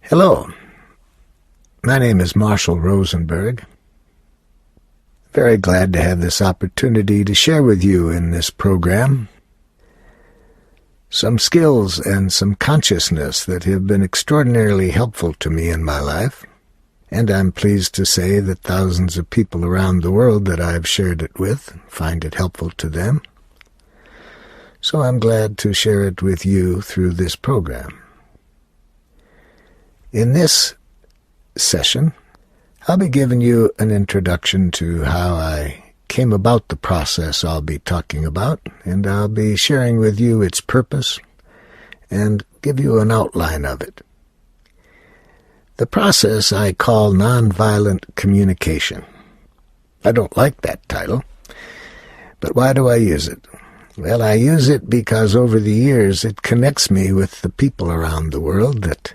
Hello, my name is Marshall Rosenberg. Very glad to have this opportunity to share with you in this program some skills and some consciousness that have been extraordinarily helpful to me in my life, and I'm pleased to say that thousands of people around the world that I've shared it with find it helpful to them. So I'm glad to share it with you through this program. In this session, I'll be giving you an introduction to how I came about the process I'll be talking about, and I'll be sharing with you its purpose and give you an outline of it. The process I call Nonviolent Communication. I don't like that title, but why do I use it? Well, I use it because over the years it connects me with the people around the world that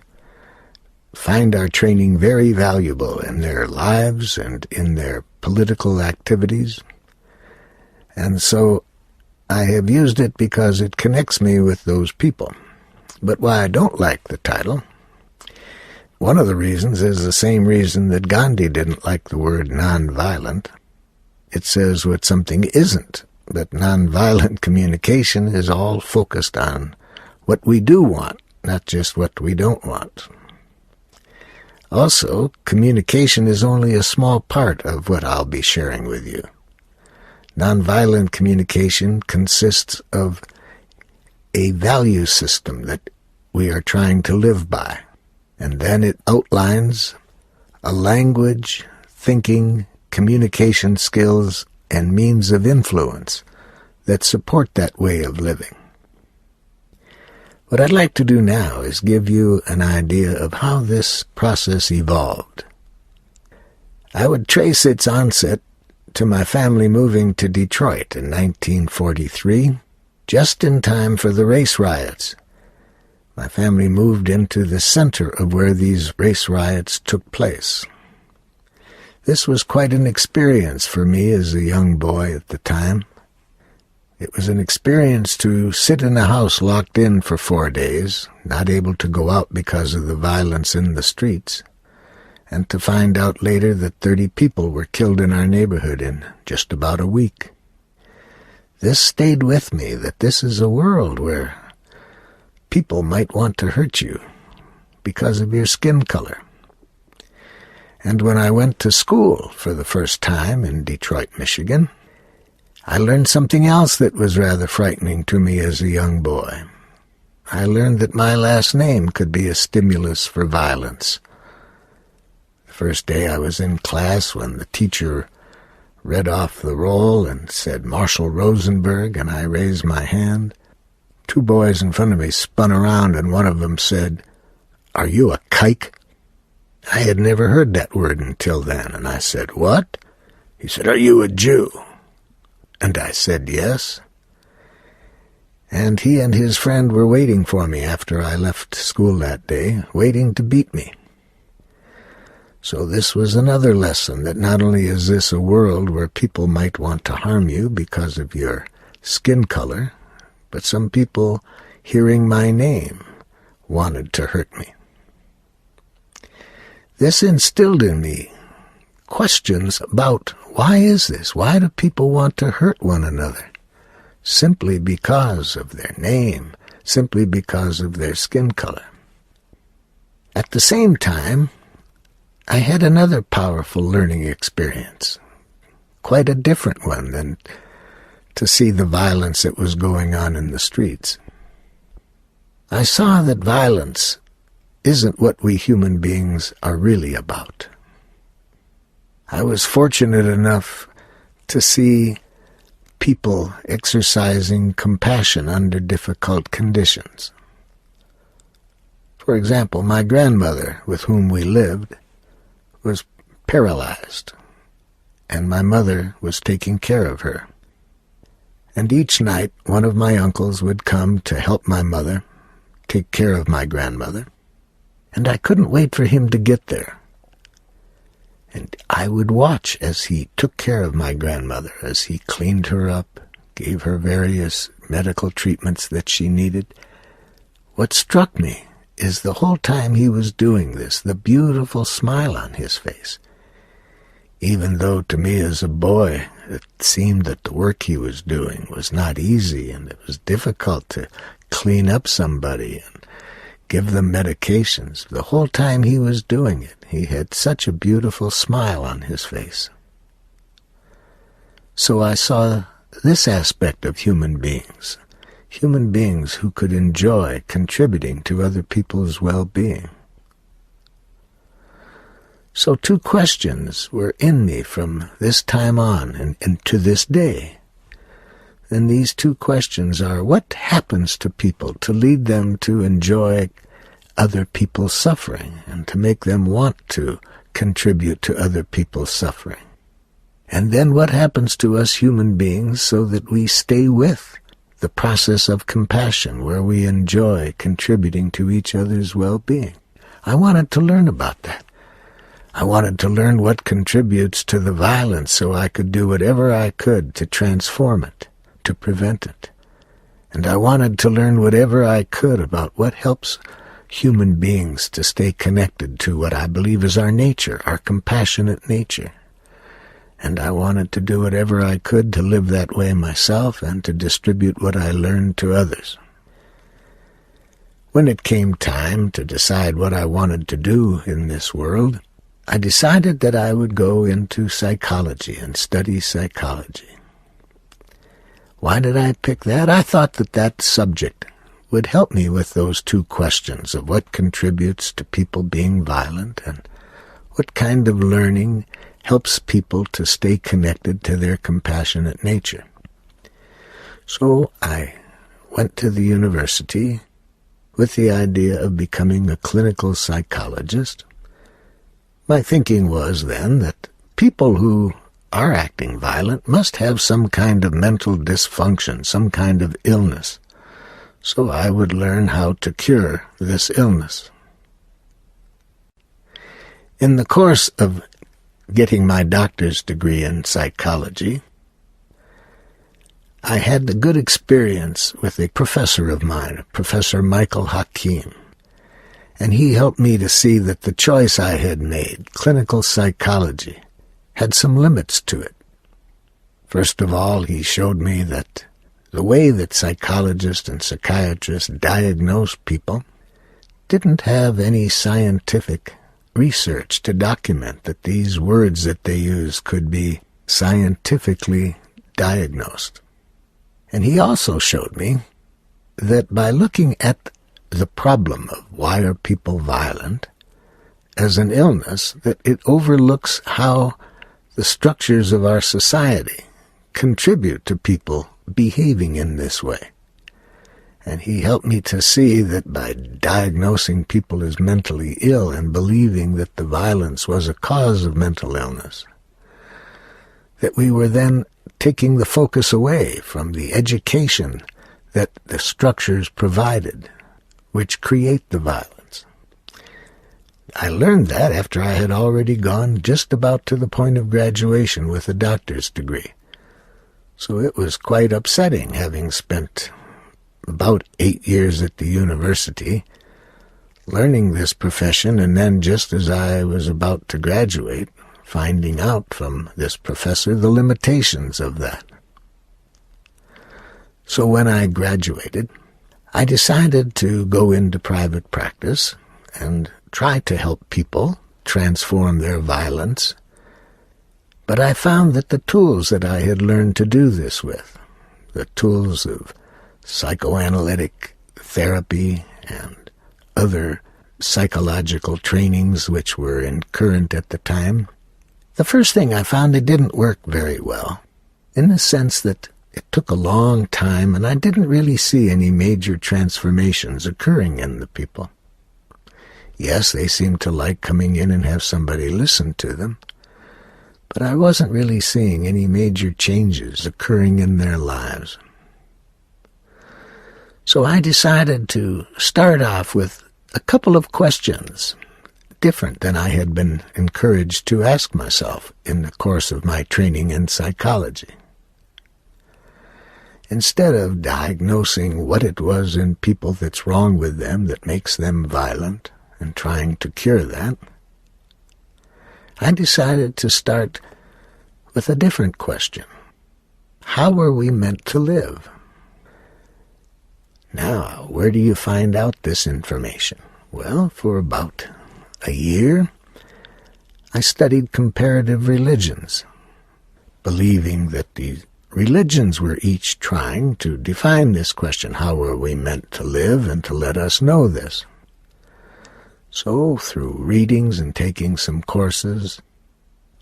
find our training very valuable in their lives and in their political activities. And so I have used it because it connects me with those people. But why I don't like the title, one of the reasons is the same reason that Gandhi didn't like the word nonviolent. It says what something isn't, but nonviolent communication is all focused on what we do want, not just what we don't want. Also, communication is only a small part of what I'll be sharing with you. Nonviolent communication consists of a value system that we are trying to live by, and then it outlines a language, thinking, communication skills, and means of influence that support that way of living. What I'd like to do now is give you an idea of how this process evolved. I would trace its onset to my family moving to Detroit in 1943, just in time for the race riots. My family moved into the center of where these race riots took place. This was quite an experience for me as a young boy at the time. It was an experience to sit in a house locked in for 4 days, not able to go out because of the violence in the streets, and to find out later that 30 people were killed in our neighborhood in just about a week. This stayed with me, that this is a world where people might want to hurt you because of your skin color. And when I went to school for the first time in Detroit, Michigan, I learned something else that was rather frightening to me as a young boy. I learned that my last name could be a stimulus for violence. The first day I was in class when the teacher read off the roll and said Marshall Rosenberg, and I raised my hand. 2 boys in front of me spun around, and one of them said, "Are you a kike?" I had never heard that word until then, and I said, "What?" He said, "Are you a Jew?" And I said yes. And he and his friend were waiting for me after I left school that day, waiting to beat me. So this was another lesson, that not only is this a world where people might want to harm you because of your skin color, but some people, hearing my name, wanted to hurt me. This instilled in me questions about why is this? Why do people want to hurt one another? Simply because of their name, simply because of their skin color. At the same time, I had another powerful learning experience, quite a different one than to see the violence that was going on in the streets. I saw that violence isn't what we human beings are really about. I was fortunate enough to see people exercising compassion under difficult conditions. For example, my grandmother, with whom we lived, was paralyzed, and my mother was taking care of her. And each night, one of my uncles would come to help my mother take care of my grandmother, and I couldn't wait for him to get there. And I would watch as he took care of my grandmother, as he cleaned her up, gave her various medical treatments that she needed. What struck me is the whole time he was doing this, the beautiful smile on his face. Even though to me as a boy it seemed that the work he was doing was not easy and it was difficult to clean up somebody and give them medications, the whole time he was doing it, he had such a beautiful smile on his face. So I saw this aspect of human beings who could enjoy contributing to other people's well-being. So 2 questions were in me from this time on and to this day. And these 2 questions are, what happens to people to lead them to enjoy other people's suffering and to make them want to contribute to other people's suffering? And then what happens to us human beings so that we stay with the process of compassion where we enjoy contributing to each other's well-being? I wanted to learn about that. I wanted to learn what contributes to the violence so I could do whatever I could to transform it, to prevent it. And I wanted to learn whatever I could about what helps human beings to stay connected to what I believe is our nature, our compassionate nature. And I wanted to do whatever I could to live that way myself and to distribute what I learned to others. When it came time to decide what I wanted to do in this world, I decided that I would go into psychology and study psychology. Why did I pick that? I thought that that subject would help me with those 2 questions of what contributes to people being violent and what kind of learning helps people to stay connected to their compassionate nature. So I went to the university with the idea of becoming a clinical psychologist. My thinking was then that people who are acting violent must have some kind of mental dysfunction, some kind of illness. So I would learn how to cure this illness. In the course of getting my doctor's degree in psychology, I had a good experience with a professor of mine, Professor Michael Hakim, and he helped me to see that the choice I had made, clinical psychology, had some limits to it. First of all, he showed me that the way that psychologists and psychiatrists diagnose people didn't have any scientific research to document that these words that they use could be scientifically diagnosed. And he also showed me that by looking at the problem of why are people violent as an illness, that it overlooks how the structures of our society contribute to people behaving in this way. And he helped me to see that by diagnosing people as mentally ill and believing that the violence was a cause of mental illness, that we were then taking the focus away from the education that the structures provided, which create the violence. I learned that after I had already gone just about to the point of graduation with a doctor's degree. So it was quite upsetting, having spent about 8 years at the university, learning this profession, and then just as I was about to graduate, finding out from this professor the limitations of that. So when I graduated, I decided to go into private practice and try to help people transform their violence. But I found that the tools that I had learned to do this with, the tools of psychoanalytic therapy and other psychological trainings which were current at the time, the first thing I found, it didn't work very well, in the sense that it took a long time and I didn't really see any major transformations occurring in the people. Yes, they seemed to like coming in and have somebody listen to them, but I wasn't really seeing any major changes occurring in their lives. So I decided to start off with a couple of questions, different than I had been encouraged to ask myself in the course of my training in psychology. Instead of diagnosing what it was in people that's wrong with them that makes them violent and trying to cure that, I decided to start with a different question. How were we meant to live? Now, where do you find out this information? Well, for about a year, I studied comparative religions, believing that the religions were each trying to define this question, how were we meant to live, and to let us know this. So, through readings and taking some courses,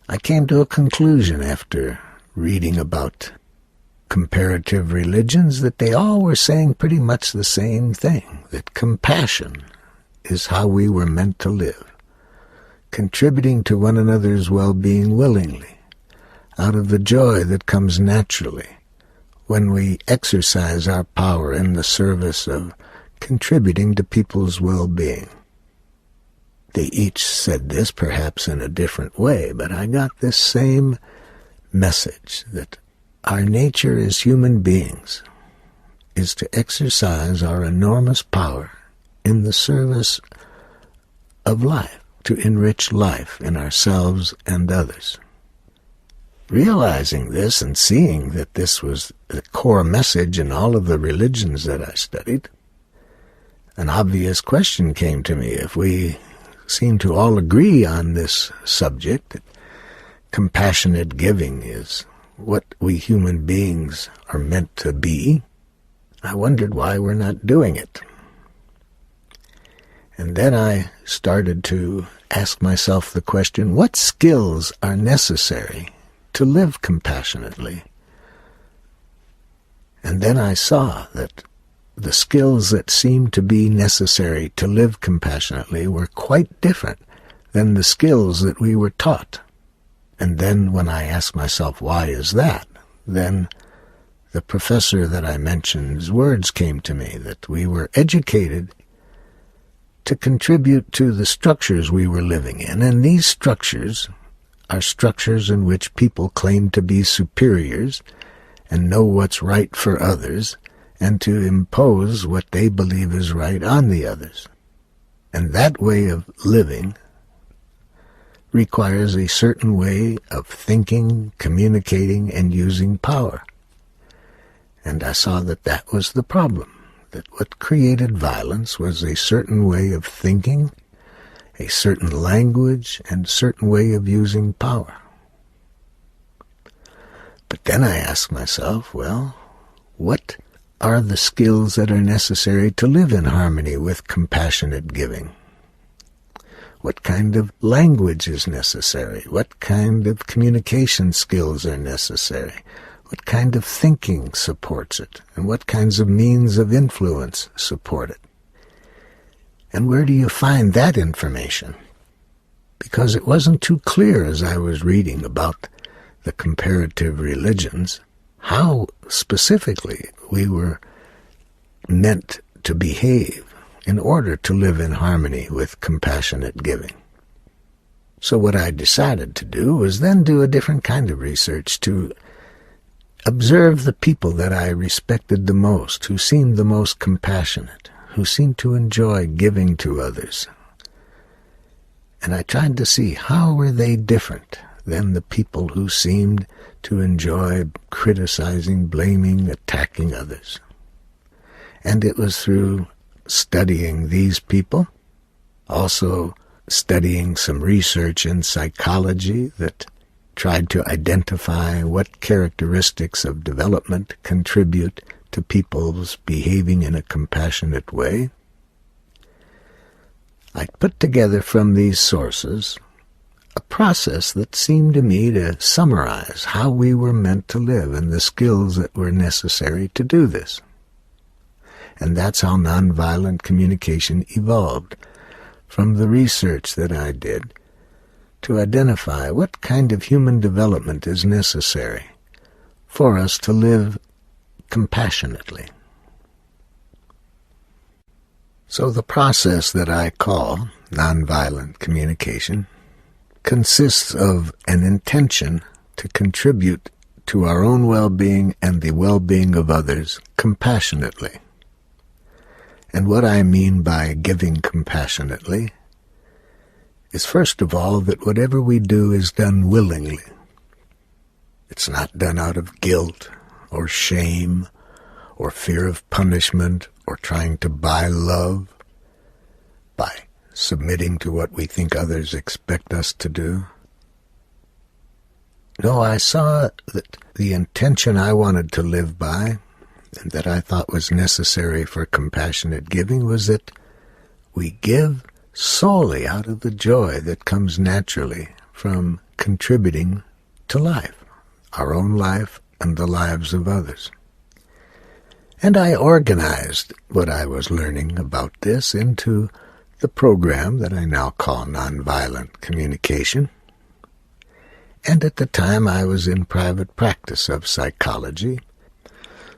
I came to a conclusion after reading about comparative religions that they all were saying pretty much the same thing, that compassion is how we were meant to live, contributing to one another's well-being willingly, out of the joy that comes naturally when we exercise our power in the service of contributing to people's well-being. They each said this perhaps in a different way, but I got this same message that our nature as human beings is to exercise our enormous power in the service of life, to enrich life in ourselves and others. Realizing this and seeing that this was the core message in all of the religions that I studied, an obvious question came to me. If we seem to all agree on this subject, that compassionate giving is what we human beings are meant to be, I wondered why we're not doing it. And then I started to ask myself the question, what skills are necessary to live compassionately? And then I saw that the skills that seemed to be necessary to live compassionately were quite different than the skills that we were taught. And then when I asked myself, why is that? Then the professor that I mentioned's words came to me, that we were educated to contribute to the structures we were living in, and these structures are structures in which people claim to be superiors and know what's right for others, and to impose what they believe is right on the others. And that way of living requires a certain way of thinking, communicating, and using power. And I saw that that was the problem, that what created violence was a certain way of thinking, a certain language, and a certain way of using power. But then I asked myself, well, what are the skills that are necessary to live in harmony with compassionate giving? What kind of language is necessary? What kind of communication skills are necessary? What kind of thinking supports it? And what kinds of means of influence support it? And where do you find that information? Because it wasn't too clear as I was reading about the comparative religions how specifically we were meant to behave in order to live in harmony with compassionate giving. So what I decided to do was then do a different kind of research to observe the people that I respected the most, who seemed the most compassionate, who seemed to enjoy giving to others. And I tried to see how were they different than the people who seemed to enjoy criticizing, blaming, attacking others. And it was through studying these people, also studying some research in psychology that tried to identify what characteristics of development contribute to people's behaving in a compassionate way. I put together from these sources a process that seemed to me to summarize how we were meant to live and the skills that were necessary to do this. And that's how nonviolent communication evolved, from the research that I did to identify what kind of human development is necessary for us to live compassionately. So the process that I call nonviolent communication consists of an intention to contribute to our own well-being and the well-being of others compassionately. And what I mean by giving compassionately is, first of all, that whatever we do is done willingly. It's not done out of guilt or shame or fear of punishment or trying to buy love by submitting to what we think others expect us to do. No, I saw that the intention I wanted to live by and that I thought was necessary for compassionate giving was that we give solely out of the joy that comes naturally from contributing to life, our own life and the lives of others. And I organized what I was learning about this into the program that I now call Nonviolent Communication. And at the time I was in private practice of psychology.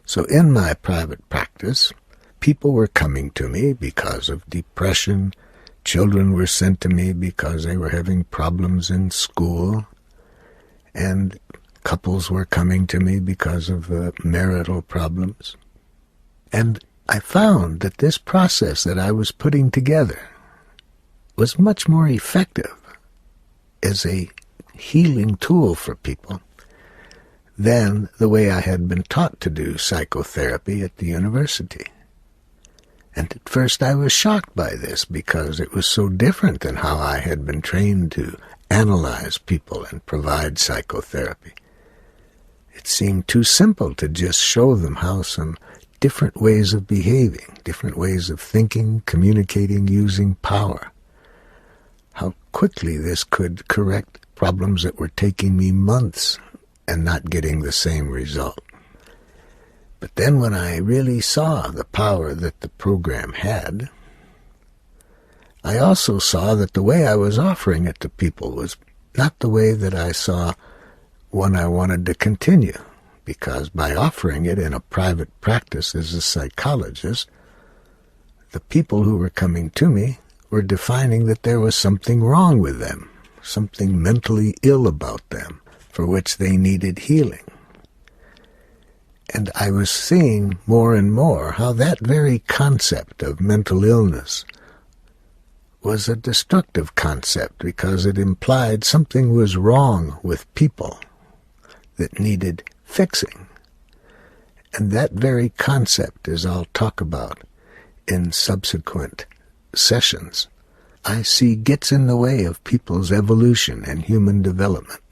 So in my private practice, people were coming to me because of depression. Children were sent to me because they were having problems in school. And couples were coming to me because of marital problems. And I found that this process that I was putting together was much more effective as a healing tool for people than the way I had been taught to do psychotherapy at the university. And at first I was shocked by this because it was so different than how I had been trained to analyze people and provide psychotherapy. It seemed too simple to just show them how some different ways of behaving, different ways of thinking, communicating, using power, how quickly this could correct problems that were taking me months and not getting the same result. But then when I really saw the power that the program had, I also saw that the way I was offering it to people was not the way that I saw one I wanted to continue, because by offering it in a private practice as a psychologist, the people who were coming to me were defining that there was something wrong with them, something mentally ill about them, for which they needed healing. And I was seeing more and more how that very concept of mental illness was a destructive concept because it implied something was wrong with people that needed fixing. And that very concept, as I'll talk about in subsequent sessions, I see gets in the way of people's evolution and human development.